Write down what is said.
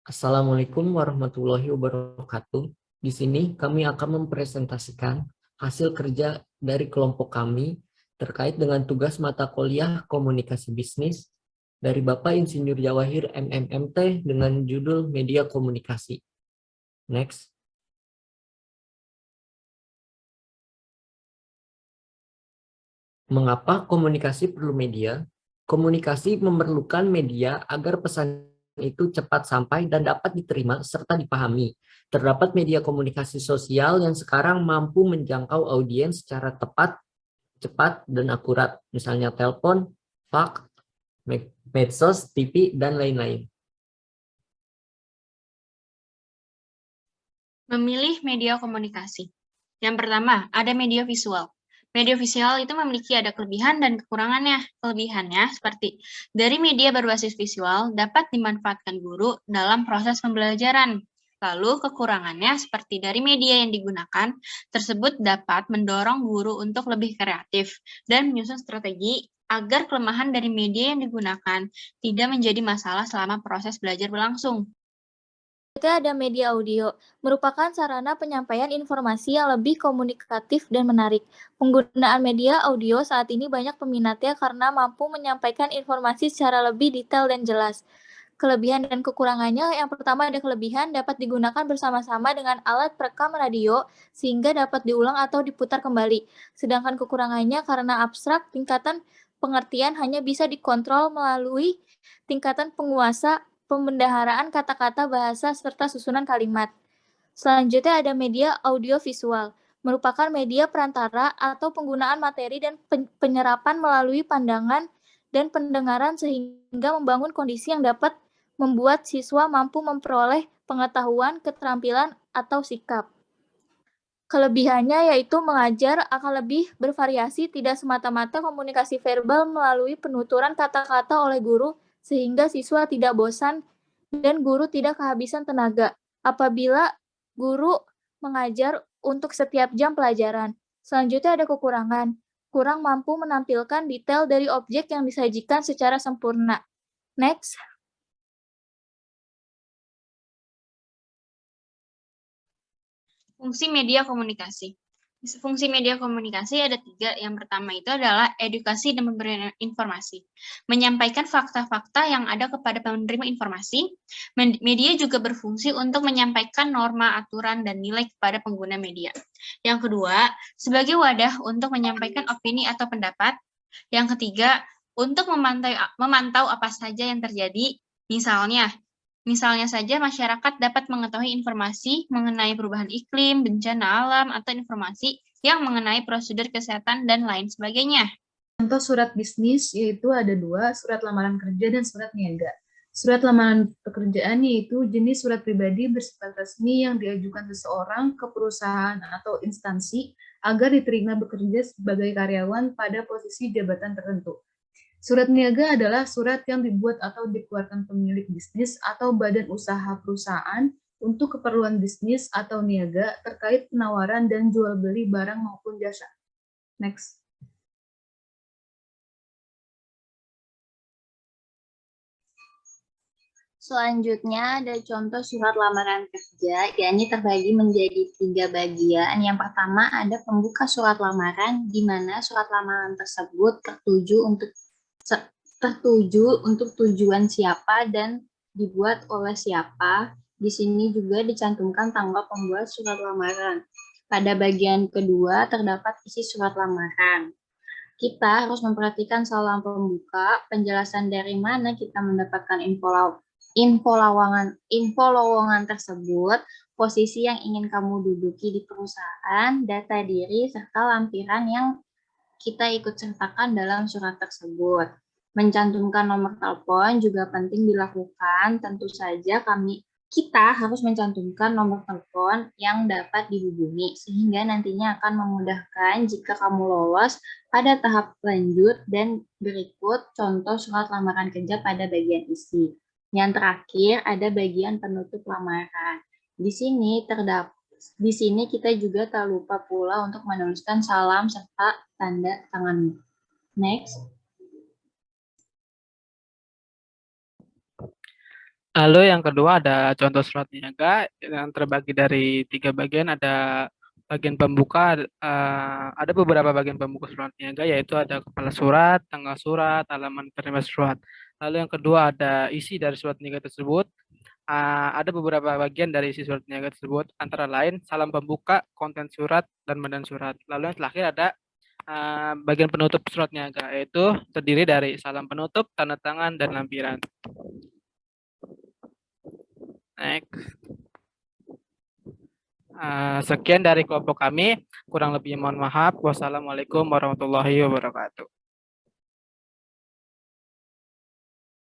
Assalamualaikum warahmatullahi wabarakatuh. Di sini kami akan mempresentasikan hasil kerja dari kelompok kami terkait dengan tugas mata kuliah Komunikasi Bisnis dari Bapak Insinyur Jawahir MMMT dengan judul Media Komunikasi. Next. Mengapa komunikasi perlu media? Komunikasi memerlukan media agar pesan itu cepat sampai dan dapat diterima serta dipahami. Terdapat media komunikasi sosial yang sekarang mampu menjangkau audiens secara tepat, cepat, dan akurat. Misalnya telepon, fax, medsos, TV, dan lain-lain. Memilih media komunikasi. Yang pertama, ada media visual. Media visual itu memiliki ada kelebihan dan kekurangannya. Kelebihannya seperti dari media berbasis visual dapat dimanfaatkan guru dalam proses pembelajaran. Lalu kekurangannya seperti dari media yang digunakan tersebut dapat mendorong guru untuk lebih kreatif dan menyusun strategi agar kelemahan dari media yang digunakan tidak menjadi masalah selama proses belajar berlangsung. Selanjutnya ada media audio, merupakan sarana penyampaian informasi yang lebih komunikatif dan menarik. Penggunaan media audio saat ini banyak peminatnya karena mampu menyampaikan informasi secara lebih detail dan jelas. Kelebihan dan kekurangannya, yang pertama ada kelebihan dapat digunakan bersama-sama dengan alat perekam radio sehingga dapat diulang atau diputar kembali. Sedangkan kekurangannya karena abstrak, tingkatan pengertian hanya bisa dikontrol melalui tingkatan penguasa, pembendaharaan kata-kata bahasa serta susunan kalimat. Selanjutnya ada media audiovisual, merupakan media perantara atau penggunaan materi dan penyerapan melalui pandangan dan pendengaran sehingga membangun kondisi yang dapat membuat siswa mampu memperoleh pengetahuan, keterampilan, atau sikap. Kelebihannya yaitu mengajar akan lebih bervariasi, tidak semata-mata komunikasi verbal melalui penuturan kata-kata oleh guru, sehingga siswa tidak bosan dan guru tidak kehabisan tenaga apabila guru mengajar untuk setiap jam pelajaran. Selanjutnya ada kekurangan. Kurang mampu menampilkan detail dari objek yang disajikan secara sempurna. Next. Fungsi media komunikasi. Fungsi media komunikasi ada 3. Yang pertama itu adalah edukasi dan pemberian informasi. Menyampaikan fakta-fakta yang ada kepada penerima informasi. Media juga berfungsi untuk menyampaikan norma, aturan, dan nilai kepada pengguna media. Yang kedua, sebagai wadah untuk menyampaikan opini atau pendapat. Yang ketiga, untuk memantau apa saja yang terjadi, Misalnya saja masyarakat dapat mengetahui informasi mengenai perubahan iklim, bencana alam, atau informasi yang mengenai prosedur kesehatan dan lain sebagainya. Contoh surat bisnis yaitu ada 2, surat lamaran kerja dan surat niaga. Surat lamaran pekerjaan yaitu jenis surat pribadi bersifat resmi yang diajukan seseorang ke perusahaan atau instansi agar diterima bekerja sebagai karyawan pada posisi jabatan tertentu. Surat niaga adalah surat yang dibuat atau dikeluarkan pemilik bisnis atau badan usaha perusahaan untuk keperluan bisnis atau niaga terkait penawaran dan jual beli barang maupun jasa. Next. Selanjutnya ada contoh surat lamaran kerja, yakni terbagi menjadi 3 bagian. Yang pertama ada pembuka surat lamaran, di mana surat lamaran tersebut tertuju untuk tujuan siapa dan dibuat oleh siapa. Di sini juga dicantumkan tanggal pembuat surat lamaran. Pada bagian kedua terdapat isi surat lamaran. Kita harus memperhatikan salam pembuka, penjelasan dari mana kita mendapatkan info lowongan tersebut, posisi yang ingin kamu duduki di perusahaan, data diri, serta lampiran yang kita ikut sertakan dalam surat tersebut. Mencantumkan nomor telepon juga penting dilakukan. Tentu saja kita harus mencantumkan nomor telepon yang dapat dihubungi sehingga nantinya akan memudahkan jika kamu lolos pada tahap lanjut dan berikut contoh surat lamaran kerja pada bagian isi. Yang terakhir ada bagian penutup lamaran. Di sini kita juga tak lupa pula untuk menuliskan salam serta tanda tanganmu. Next. Lalu yang kedua ada contoh surat niaga yang terbagi dari 3 bagian. Ada bagian pembuka, ada beberapa bagian pembuka surat niaga, yaitu ada kepala surat, tanggal surat, halaman penerima surat. Lalu yang kedua ada isi dari surat niaga tersebut. Ada beberapa bagian dari isi surat niaga tersebut, antara lain salam pembuka, konten surat, dan medan surat. Lalu yang terakhir ada bagian penutup surat niaga, yaitu terdiri dari salam penutup, tanda tangan, dan lampiran. Next. Sekian dari kelompok kami. Kurang lebihnya mohon maaf. Wassalamualaikum warahmatullahi wabarakatuh.